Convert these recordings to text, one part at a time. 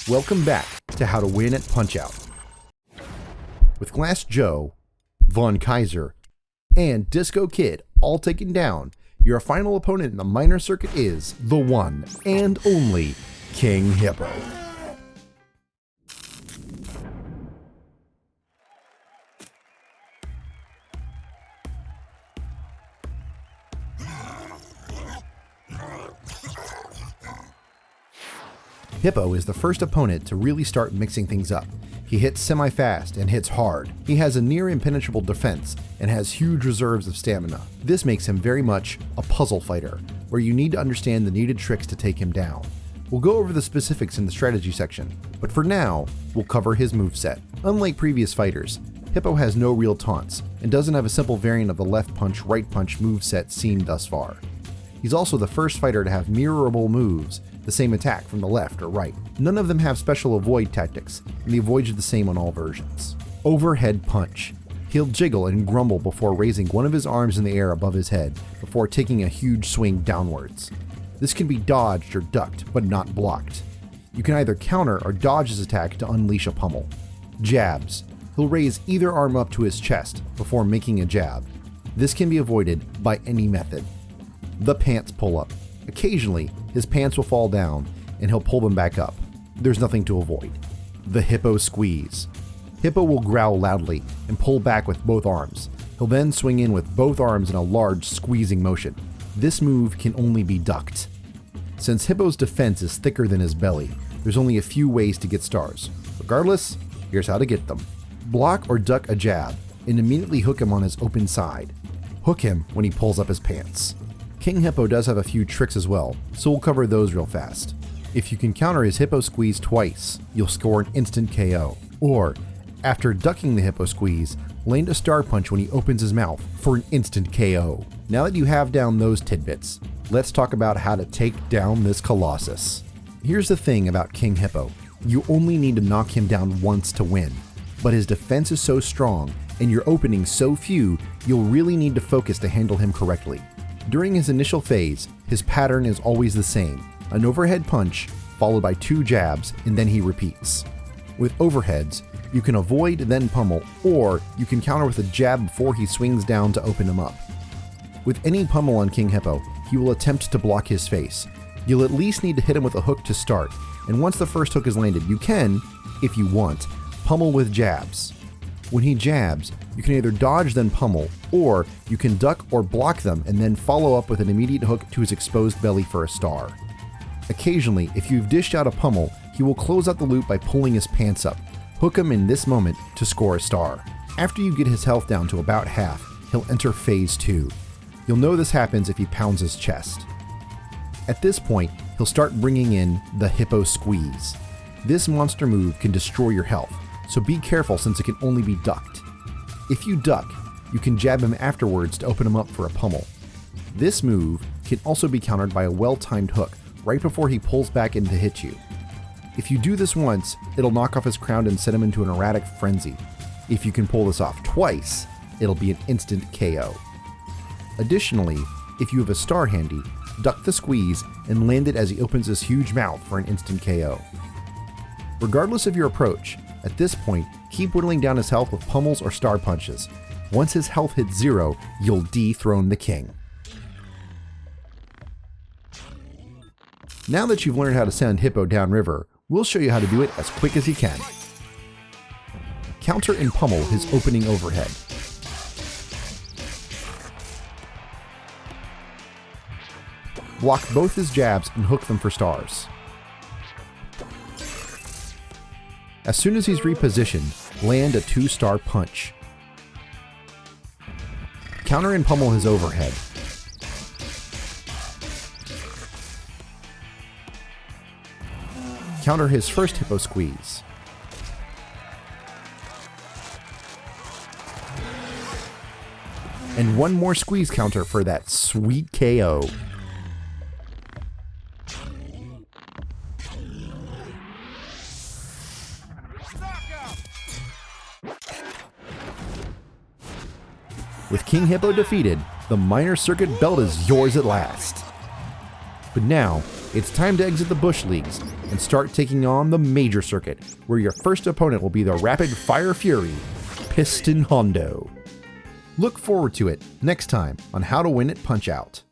Welcome back to How to Win at Punch-Out! With Glass Joe, Von Kaiser, and Disco Kid all taken down, your final opponent in the minor circuit is the one and only King Hippo. Hippo is the first opponent to really start mixing things up. He hits semi-fast and hits hard. He has a near impenetrable defense and has huge reserves of stamina. This makes him very much a puzzle fighter, where you need to understand the needed tricks to take him down. We'll go over the specifics in the strategy section, but for now, we'll cover his moveset. Unlike previous fighters, Hippo has no real taunts and doesn't have a simple variant of the left punch, right punch moveset seen thus far. He's also the first fighter to have mirrorable moves, the same attack from the left or right. None of them have special avoid tactics, and the avoids are the same on all versions. Overhead punch. He'll jiggle and grumble before raising one of his arms in the air above his head, before taking a huge swing downwards. This can be dodged or ducked, but not blocked. You can either counter or dodge his attack to unleash a pummel. Jabs. He'll raise either arm up to his chest before making a jab. This can be avoided by any method. The pants pull-up. Occasionally, his pants will fall down, and he'll pull them back up. There's nothing to avoid. The Hippo squeeze. Hippo will growl loudly and pull back with both arms. He'll then swing in with both arms in a large squeezing motion. This move can only be ducked. Since Hippo's defense is thicker than his belly, there's only a few ways to get stars. Regardless, here's how to get them. Block or duck a jab, and immediately hook him on his open side. Hook him when he pulls up his pants. King Hippo does have a few tricks as well, so we'll cover those real fast. If you can counter his Hippo squeeze twice, you'll score an instant KO. Or, after ducking the Hippo squeeze, land a star punch when he opens his mouth for an instant KO. Now that you have down those tidbits, let's talk about how to take down this Colossus. Here's the thing about King Hippo. You only need to knock him down once to win, but his defense is so strong and your openings so few, you'll really need to focus to handle him correctly. During his initial phase, his pattern is always the same, an overhead punch followed by 2 jabs, and then he repeats. With overheads, you can avoid then pummel, or you can counter with a jab before he swings down to open him up. With any pummel on King Hippo, he will attempt to block his face. You'll at least need to hit him with a hook to start, and once the first hook is landed, you can, if you want, pummel with jabs. When he jabs, you can either dodge then pummel, or you can duck or block them and then follow up with an immediate hook to his exposed belly for a star. Occasionally, if you've dished out a pummel, he will close out the loop by pulling his pants up. Hook him in this moment to score a star. After you get his health down to about half, he'll enter phase 2. You'll know this happens if he pounds his chest. At this point, he'll start bringing in the Hippo squeeze. This monster move can destroy your health, so be careful since it can only be ducked. If you duck, you can jab him afterwards to open him up for a pummel. This move can also be countered by a well-timed hook right before he pulls back in to hit you. If you do this once, it'll knock off his crown and send him into an erratic frenzy. If you can pull this off twice, it'll be an instant KO. Additionally, if you have a star handy, duck the squeeze and land it as he opens his huge mouth for an instant KO. Regardless of your approach, at this point, keep whittling down his health with pummels or star punches. Once his health hits 0, you'll dethrone the king. Now that you've learned how to send Hippo downriver, we'll show you how to do it as quick as you can. Counter and pummel his opening overhead. Block both his jabs and hook them for stars. As soon as he's repositioned, land a 2-star punch. Counter and pummel his overhead. Counter his first Hippo squeeze. And one more squeeze counter for that sweet KO. With King Hippo defeated, the minor circuit belt is yours at last. But now, it's time to exit the Bush Leagues and start taking on the major circuit, where your first opponent will be the Rapid Fire Fury, Piston Hondo. Look forward to it next time on How to Win at Punch-Out!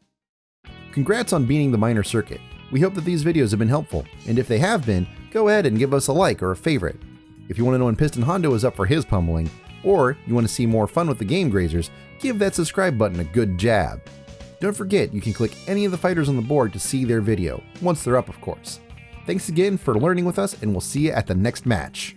Congrats on beating the minor circuit. We hope that these videos have been helpful, and if they have been, go ahead and give us a like or a favorite. If you want to know when Piston Hondo is up for his pummeling, or you want to see more fun with the Game Grazers, give that subscribe button a good jab. Don't forget, you can click any of the fighters on the board to see their video, once they're up of course. Thanks again for learning with us, and we'll see you at the next match.